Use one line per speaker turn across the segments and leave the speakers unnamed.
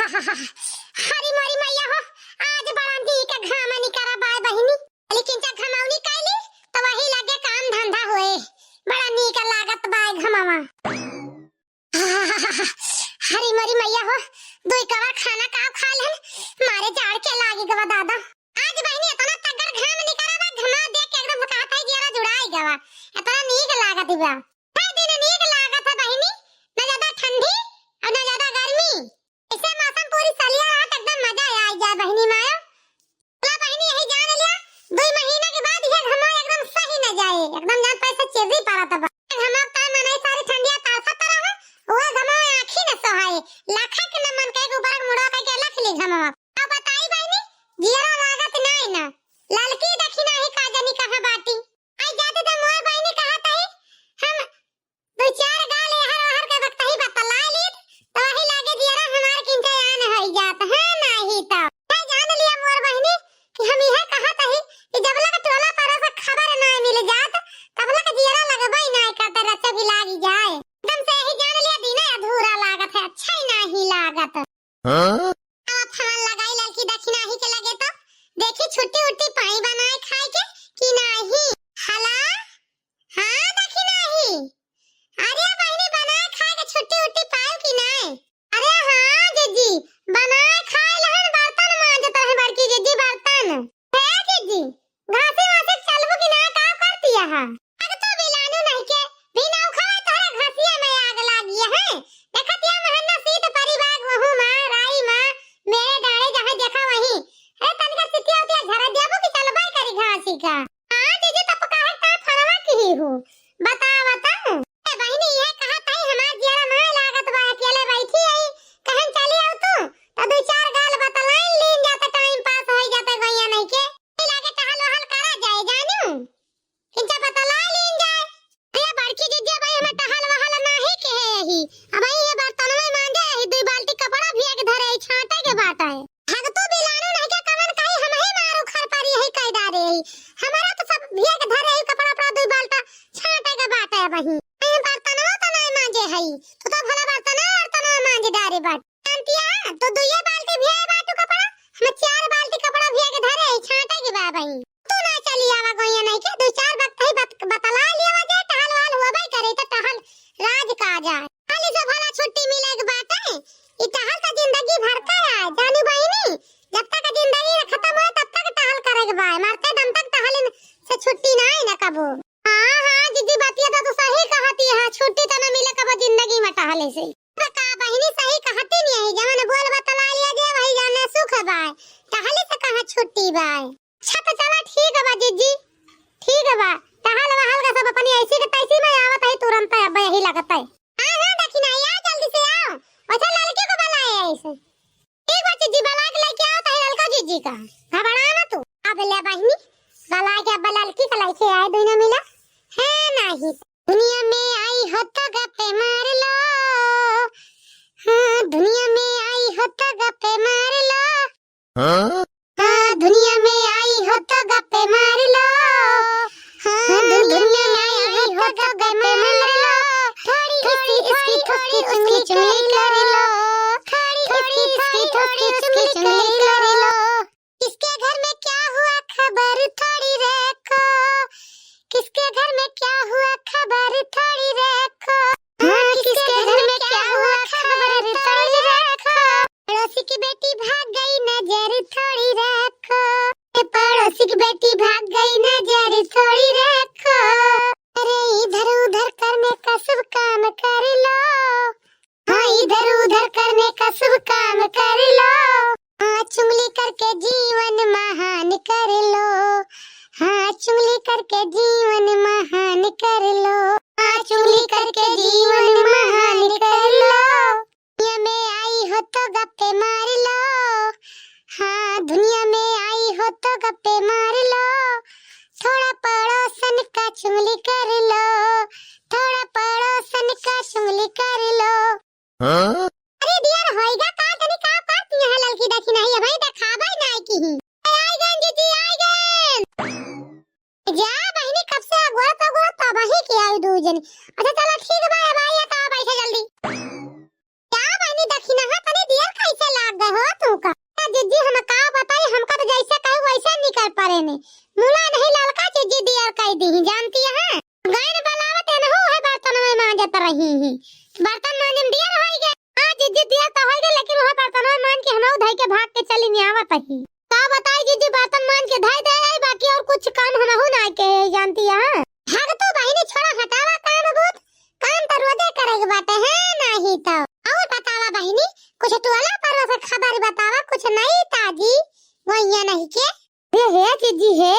हरी मोरी मैया हो, आज बड़ा नीक घाम निकरा बाय बहिनी, लेकिन जब घमावनी कैली तो वही लगे काम धंधा होए, बड़ा नीक लागत बाय घमावा। हरी मोरी मैया हो, दुई कवा खाना का खा लेन, मारे जाड़ के लागी गवा दादा। आज बहिनी इतना तगड़ घाम निकरा बा, घमा देख के एकदम कहत है जरा जुड़ाई गवा, इतना नीक लागत बा। हर दिन नीक लागत है बहिनी, ना ज्यादा ठंडी और ना ज्यादा गर्मी, इसे मौसम पूरी सलिया रात एकदम मजा आ जा बहिनी मायो। बोला बहिनी यही जान लिया, 2 महीने के बाद ये घमा एकदम सही न जाए, एकदम जान पैसा चेजी पारा तब घमा का मनाई सारी ठंडिया तासा तरह वो घमा आंखी न सोहाए, लाखा के न मन के ऊपर मुड़ा के लख ली घमा। अब बताई बहिनी जिया लागत नहीं ना, ललकी देखी नहीं का जानी कहां बाटी आई जाते तो मोर बहिनी कहत है हम 2-4 गाल हर के वक्त ही बतला ली तो वही लागे दिया हमार किंते आन होई जात है नहीं तो मैं जान लिया मोर बहिनी कि हम यह कहत है कि जब लग टोला पर से खबर ना मिल जात तब लग जिया लगबई ना करते रचे भी लागी जाए, एकदम से ही जान लिया दिन अधूरा लागत है, अच्छा ही नहीं लागत। हां अब फल लगाई लड़की देखी नहीं के लगे तो देखी छुट्टी उट्टी पाई बनाए खाए के कि नहीं हला हां देखी नहीं। अरे बहिनी बनाए खाए के छुट्टी उट्टी पाऊ कि नहीं? अरे हां जीजी बनाए खाए लहन बर्तन मांजत है बड़की जीजी बर्तन है जीजी घासे वासे चलबो कि ना का करती है अग तो बिलानु नहीं के बिना खाए तोरे घसिया में आग लागी है, देखत या महन्ना सीत परिवार वहु मां राई मां मेरे डाले जहां देखा वही है तनका सिटिया उतिया झरा देबो कि चलबाई करी घासी का। हां जीजी तब कहे ता फरवा की हो बता बहिनी ये कहत है हमार जरा मां लागत बा अकेले बैठी आई कहन चली आऊ तो 2-4 गाल बतलाइन लीन जाता टाइम पास होई जाता गैया नहीं के लागे टहल वहल करा जाए जानू किंचा बतला लीन जाए। अरे बड़की जीजी भाई हमें टहल वहल नाही के है यही अब ये बर्तन में मांजे है 2 बाल्टी कपड़ा भी एक धरे छांटे के बात है हग तो बिलानु नहीं के कवन कहीं हम ही मारू खर पर यही कह डारे हमारा तो सब भी एक धरे कपड़ा अपना 2 बाल्टा छांटे के बात है वही बर्तनवा तो नहीं मांजे हई तो भला बर्तन मांजे डारे बाट अंतिया तो 2 बाल्टी भी बाटू कपड़ा हम 4 बाल्टी कपड़ा भी के धरे छांटे के बा भाई तू ना चली आवा गइया नहीं के 2-4 वक्त ही बतला लिया जाए टहल वाल होबे करे तो टहल राज का जाए खाली से भला छुट्टी मिले के बात है ई टहल तो जिंदगी भर का है जानू बहिनी जब तक जिंदगी खत्म हो तब तक टहल करे के बा मरते दम तक टहल से छुट्टी ना है ना कबो। हां जीजी बतिया तो सही कहती है छुट्टी तो न मिले कब जिंदगी में टहले से का बहिनी सही कहती नहीं है जवन बोल बतला लिया जे भाई जाने सुख बाय टहले से कहां छुट्टी बाय। अच्छा तो चला ठीक है बा जीजी ठीक है बा टहल वहल का सब अपनी ऐसी के तैसी में आवत है तुरंत अब यही लगता है। हां देखी ना आ जल्दी से आओ अच्छा लड़के को बुलाए ऐसे ठीक बा जीजी बुला के लेके आओ तही लड़का जीजी का घबरा ना तू अब ले बहिनी बुला के अब लड़की का लेके आए दोनों मिला है नहीं दुनिया में आई हो तो गप्पे मार लो हाँ दुनिया में आई हो तो गप्पे मार लो हाँ दुनिया में आई हो तो गप्पे मार लो हाँ दुनिया में आई हो तो गप्पे मार लो थोड़ी इसकी थोड़ी चुंगली चुंगली कर लो थोड़ी इसकी थोड़ी चुंगली चुंगली कर लो किसके घर में क्या हुआ खबर थोड़ी रखो किसके घर में क्या हुआ खबर थोड़ी रखो हाँ किसके घर में क्या हुआ खबर थोड़ी रखो पड़ोसी की बेटी भाग गई नजर थोड़ी रखो पड़ोसी की बेटी भाग गई नजर थोड़ी रखो अरे इधर उधर करने का सब काम कर लो हाँ इधर उधर करने का सब काम कर लो हाँ चुगली करके जीवन महान कर लो हाँ चुगली करके जीवन महान कर लो हाँ चुगली करके जीवन महान कर लो दुनिया में आई हो तो गप्पे मार लो हाँ दुनिया में आई हो तो गप्पे मार लो थोड़ा पड़ोसन का चुगली कर लो थोड़ा पड़ोसन का चुगली कर लो। अरे डियर होएगा का तनी का करती है लड़की देखी नहीं है भाई दिखाबे नहीं की आई गन जीजी आई गन जा बहिनी कब से अगुआ तब ही के आई दो जन अच्छा चलो ठीक है भाई अब आइए तो बैठे जल्दी क्या बहिनी देखी ना तनी देर कैसे लाग चली नहीं आवत ही का बताई जीजी बर्तन मान के धाय दे बाकी और कुछ काम हम हो ना के जानती है भाग तो बहिनी छोड़ा हटावा काम बहुत काम तो रोजे करेगे बाटे है नहीं तो और बतावा बहिनी कुछ टोला पर से खबर बतावा कुछ नहीं ताजी वहिया नहीं के हे जीजी हे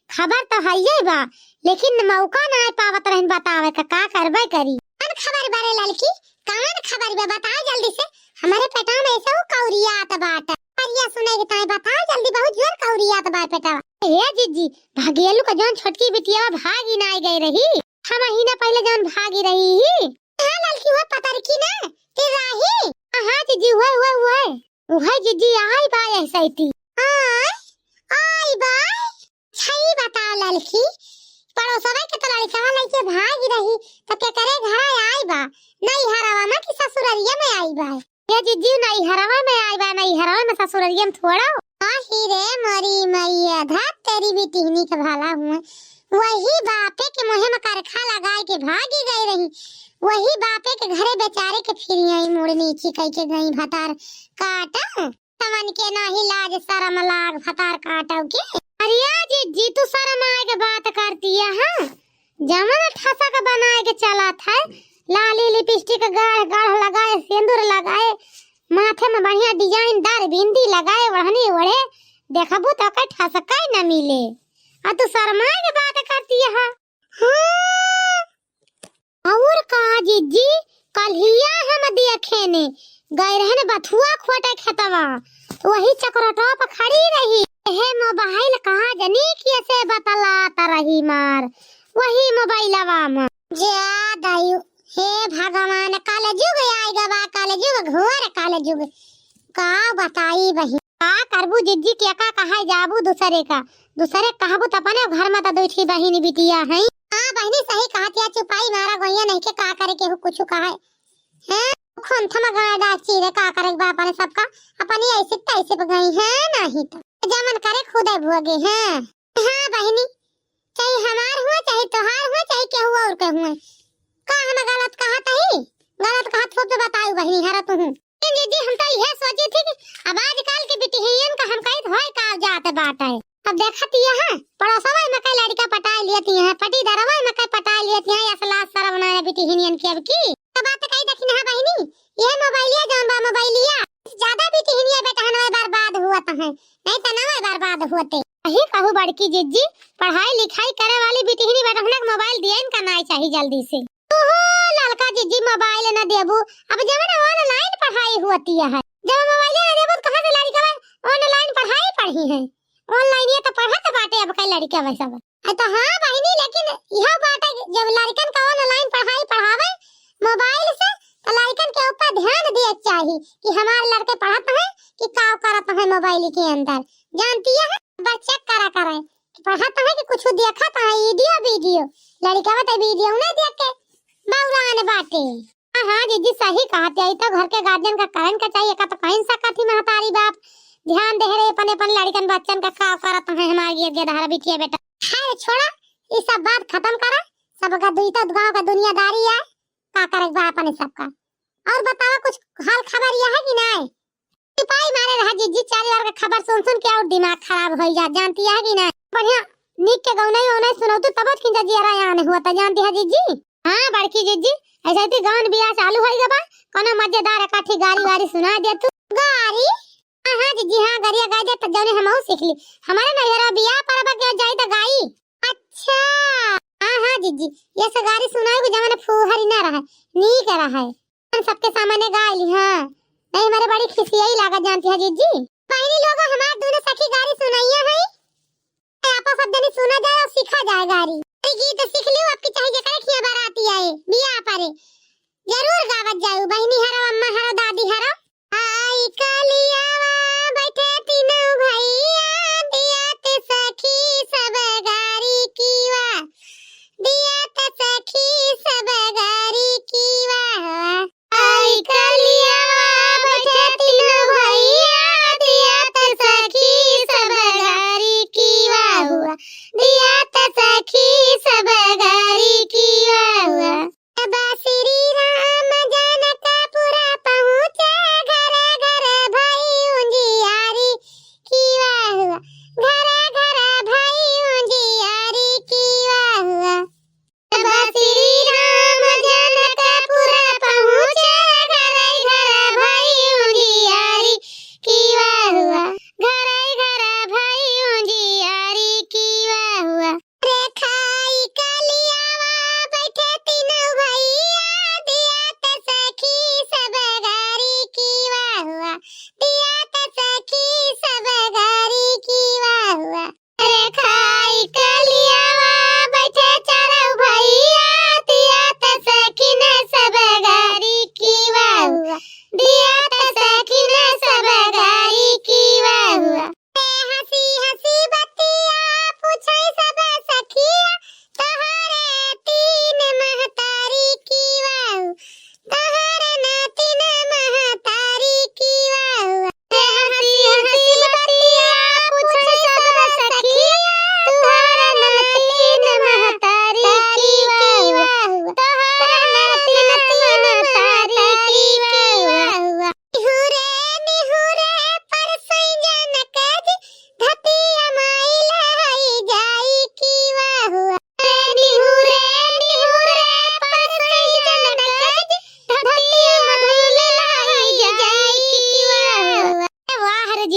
खबर तो है ये बा लेकिन मौका ना पावत रहन बतावे का करबे करी कौन खबर बारे लड़की कौन खबर बे बताओ जल्दी से हमारे पेटा में ऐसा कौरियात बाट परिया सुने के ताई बताओ जल्दी बहुत जोर कौरियात बाट पेटा हे जीजी भागेलू का जोन छोटकी बिटिया भागी ना गई रही हम महीना पहले जोन भागी रही हां लड़की वो पता रखी ना ते राही हां जीजी वो जीजी आई बा ऐसा ही आई बा सही बताओ लड़की पड़ोसवा के तो लड़का लेके भाग रही तो क्या करे घर आई बा नहीं हरावा में कि ससुररिया में आई बा ये जीजी नहीं हरावा में आई बा नहीं हरावा में ससुररिया में थोड़ा आही रे मरी मैया धा तेरी भी टिहनी के भाला हुआ वही बापे के मुंह में करखा लगाए के भागी गई रही वही बापे के घरे बेचारे के फिर आई मोड़ नीची कह के गई भतार काटा समन के नाही लाज शर्म लाग भतार काटो के अरिया जी तू शर्म आए के बात करती है हां जमन ठसा के बनाए के चला था लाली लिपस्टिक गाढ़ लगाए सिंदूर लगाए माथे में बढ़िया डिजाइनदार बिंदी लगाए वहनी ओढ़े देखबू तो का ठसका न मिले आ तू शर्म आए के बात करती है हां और का जी कलहिया हम देखे ने गए रहने बथुआ खोटे खेतवा वही चक्रोटवा पर खड़ी रही हे मोबाइल कहाँ जनी कैसे बतलाता रही मार वही मोबाइलवा में ज्यादा हे भगवान काले जुग आएगा बा काले जुग घोर काले जुग का बताई बही का करबू जिज्जी के का कहा जाबू दूसरे कहबू त अपने घर में त दूठी बहिनी बिटिया है हां बहिनी सही कहतिया चुपाई मारा गोइया नहीं के का करे के कुछ कहा है खोन थमा गाड़ा चीरे का करे बाप ने सबका अपनी ऐसे तैसे गई है नहीं तो जमन करे खुदे भोगे हैं हां बहिनी चाहे हमार हुआ चाहे तोहार हुआ चाहे के हुआ और के हुआ का हम गलत कहत हो तो बताओ बहिनी हरा तू जी हम तो यह सोची थी कि अब आजकल के बिटिहियन का हम कहीं होय का जाते बात है अब देखती है पड़ोसवा में कई लड़का पटा लेती है पटी दरवा में कई पटा लेती है असला सर बनाए बिटिहियन की अब की बात कही देखी ना बहिनी ये मोबाइलिया जौन बा मोबाइलिया ज्यादा भी टिहनिया बेटा हनवा बर्बाद हुआ है नहीं तो नवा बर्बाद होते यही कहू बड़की जिज्जी पढ़ाई लिखाई करे वाली बिटिहनी बेटा हनक मोबाइल दिए इनका नहीं चाहिए जल्दी से ओहो लड़का जिज्जी मोबाइल न देबू अब जब ऑनलाइन पढ़ाई होती है जब मोबाइल न देबू कहां से लड़का ऑनलाइन पढ़ाई पढ़ी है ऑनलाइन ये तो पढ़त बाटे अब कई लड़का वैसा तो हां बहिनी लेकिन यह बात जब लड़कन का ऑनलाइन पढ़ाई पढ़ावे मोबाइल से तो लड़कन के ऊपर ध्यान दिए चाहिए कि हमारे लड़के पढ़ते हैं कि काम करते हैं मोबाइल के अंदर जानती है बच्चे करा पढ़ते हैं कि कुछ देखता है वीडियो लड़का तो वीडियो ना देख के बौरान बाटे हां दीदी सही कहते है तो घर के गार्जियन का कहन का चाहिए का तो कहीं सकती महतारी बाप ध्यान दे रहे अपन लड़कन बच्चन का काम करते हैं हमारी ये गधारा बिटिया बेटा है छोड़ा ये सब बात खत्म करा सबका दुईता गांव का दुनियादारी है का करे बाप ने सबका और बताओ कुछ हाल खबर यह है कि नहीं सिपाही मारे रहा जीजी चार बार का खबर सुन के और दिमाग खराब हो जा जानती है कि नहीं बढ़िया नीक के गाँव नहीं सुनो तो तब खिंचा जिया आने हुआ था जानती है जीजी हां बड़की जीजी ऐसे ही गाँव बियाह चालू होई गबा कोनो मजेदार काठी गाड़ी वारी सुना दे तू गाड़ी हां जीजी हां गरिया गाय दे त जने हमहु सीख ली हमारे नैहरा बियाह परबा के जाई त गाई अच्छा हां जीजी ये सब गाड़ी सुनाए को जमाने फुहरी ना रहा नी कर रहा है सबके सामने गाली हां नहीं हमारे बड़ी खुशियाई लागा जानती है जीजी पहली लोग हमार दोनों सखी गाड़ी सुनाइया है आपा सब जने सुना जाए और सीखा जाए गाड़ी ये गीत सीख लियो आपकी चाहिए करे खिया बाराती आए बियाह पारे जरूर गावत जाऊ बहनी हरो अम्मा हरो दादी हरो आई कलियावा बैठे तीनों भैया दिया ते सखी सब गाड़ी कीवा दिया ते सखी सब गाड़ी कीवा आई कलियावा बैठे तीनों भैया दिया ते सखी सब गाड़ी कीवा हुआ दिया ते सखी सब गाड़ी कीवा हुआ श्री राम जनकपुरा पहुँचे घर घर भैया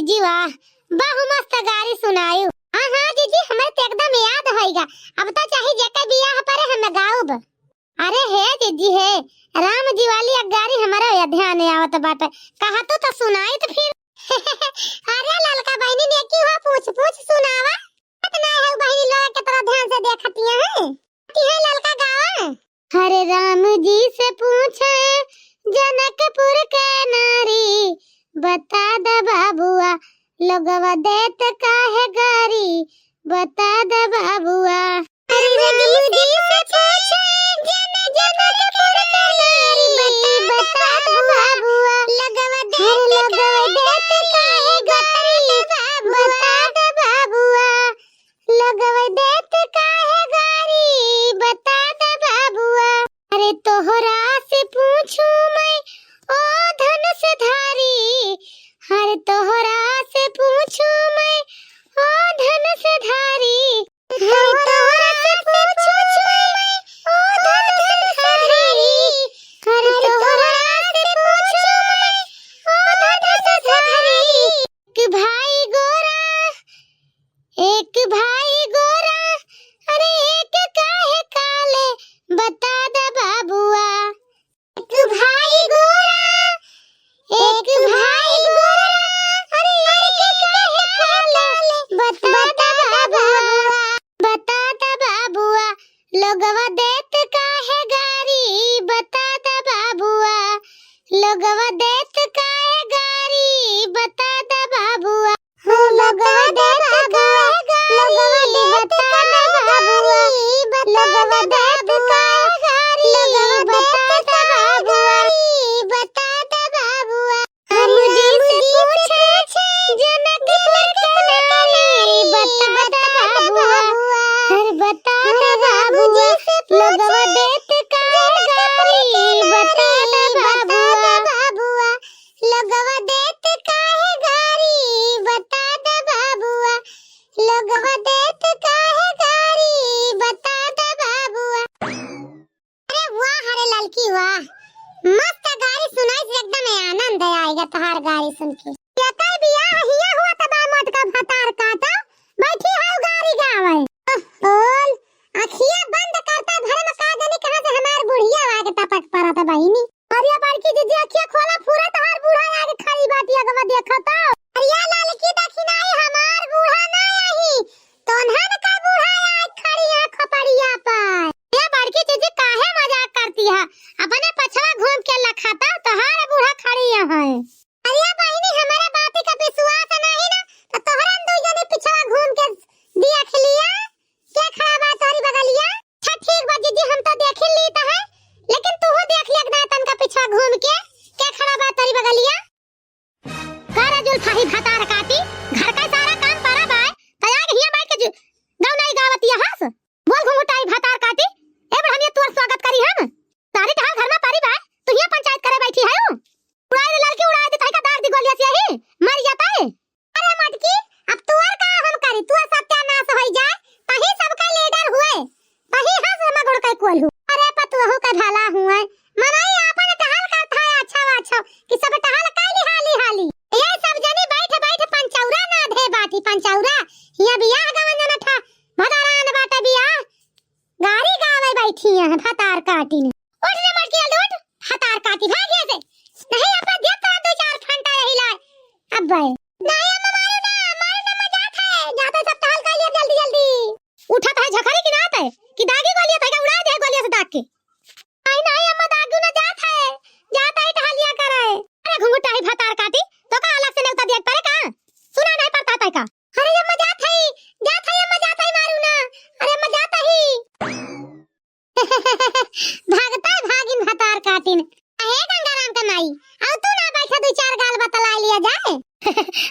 जीजी वाह, बहु मस्त गारी सुनायु। हाँ हाँ जीजी, हमें तो एकदम याद होइगा। अब तो चाहे जेके बियाह पर हम गाऊब। अरे हे जीजी हे, राम जी वाली गारी हमारा ध्यान आवत बाटे। कहा तो सुनाई तो फिर। अरे ललका बहनी ने की हुआ, पूछ पूछ सुनावा। इतना है बहनी लोग के तरह ध्यान से देखती है। ललका गावा। हरे राम जी से पूछे जनकपुर के नारी, बता द बाबुआ लोगवा देत काहे गारी, बता द बाबुआ। हरे राम जी से पूछे जनकपुर के नारी, बता द बाबुआ लोगवा देत काहे गारी, बता द बाबुआ लोगवा देत काहे गारी, बता द बाबुआ। अरे तोहरा से पूछूं मैं ओ धनुषधारी, हर तोहरा से पूछूं मैं ओ धनुषधारी, हर तोहरा से पूछूं मैं ओ धनुषधारी, हर तोहरा से पूछूं मैं ओ धनुषधारी। एक भाई गोरा अरे एक काहे काले, बता द बाबुआ। एक भाई गोरा अरे एक काहे काले, बता द बाबुआ, बता द बाबुआ लोगवा देत काहे गारी, बता द बाबुआ लोगवा देत काहे गारी, बता द बाबुआ। लोगवा देत काहे गारी, बता द बाबुआ लोगवा देत काहे गारी, बता द बाबुआ, बता द बाबुआ। हम जी से पूछे जनकपुर के नारी, बता द बाबुआ, हर बता द बाबुआ लोगवा देत काहे गारी, बता द बाबुआ लोगवा देत काहे गारी, बता द बाबुआ लोगवा देत काहे गारी, बता द बाबुआ। अरे वाह हरे ललकी वाह, मस्त गारी सुनाई से एकदम आनंद आएगा तोहार गारी सुन के। येता बियाह हिया हुआ तबा मत का भतार काटा, बैठी है गारी गावे। ओल अखियां बंद करता भर में का जाने कहां से हमार बुढ़िया आके टपक पड़ा था बहिनी। अरे बड़की जीजी अखियां खोला पूरा तोहार बूढ़ा आके खड़ी बाटी अगवा देखा तो। अरे ललकी दखिनाई हमार बूढ़ा ना आई, तोन्हन का बूढ़ा आई खड़ी है खपड़िया पर। ये बड़की जीजी काहे मजाक करती है, अपने पछवा घूम के लखाता तोहार बूढ़ा खड़ी है। अरे बहिनी हमारे बात का विश्वास नहीं ना, तो तोहरा दो जने पिछवा घूम के देख लिया क्या खड़ा बा तोरी बगलिया। अच्छा ठीक बा जीजी हम तो देख ली त है, लेकिन तू हो देख लिया ना तन का पिछवा घूम के क्या खड़ा बा तोरी बगलिया। करजुल फाही भतार काटी, घर का सारा काम पड़ा बा तैयार हिया बैठ के गाँव नहीं गावतिया हस बोल घुंघटाई भतार काटी। ए बड़ हम ये तोर स्वागत करी हम सारी ढाल घर में पड़ी बा, तू हिया पंचायत करे बैठी है। उड़ाए लड़की उड़ाए दे थाई का दाग दी गोलिया से ही मर जाता है। अरे मटकी अब तू और का हम करी, तू सत्यानाश होई जाए तही सबका लीडर हुए, तही हस मगड़ के कोल हु। अरे पतुहु का ढाला हुए मनाई आपन टहल करता है अच्छा कि सब टहल काली हाली ये सब जनी बैठ बैठ पंचौरा ना धे बाटी पंचौरा हिया बियाह गवन जना था भदारान बाटे बियाह गारी गावे बैठी है भतार काटी ने। उठ रे मटकी लूट भतार काटी भागिए से नहीं अपना देता दो चार फंटा यही लाए। अब भाई नहीं अम्मा मारो ना मजाक है, जाते सब टहल का लिया जल्दी उठत है झखरी की नात है कि दागी गोलियां था उड़ा दे गोलियां से दाग के। नहीं अम्मा दागू ना जाता है टहलिया करे। अरे घुंघटाई भतार काटी तो का अलग से नेवता देख पड़े का सुना नहीं पड़ता है का। अरे अम्मा जात है मारू ना, अरे अम्मा जाता ही भागता है भागिन भतार काटिन। अहे गंगाराम का माई अब तू ना बैठा दो चार गाल बतला लिया जाए।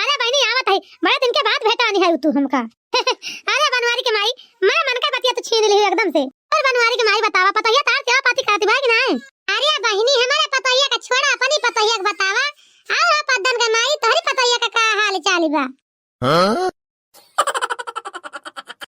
अरे बहनी आवत है बड़े दिन के बाद भेटानी है तू हमका। अरे बनवारी के माई मैं मन का बतिया तो छीन ली एकदम से। और बनवारी के माई बतावा पतहिया तार क्या पाती खाती भाई ना। अरे बहनी हमारे पतहिया का छोड़ा अपनी पतहिया का बतावा। आओ पद्दन का माई तोहरी पतहिया का हाल चाल बा।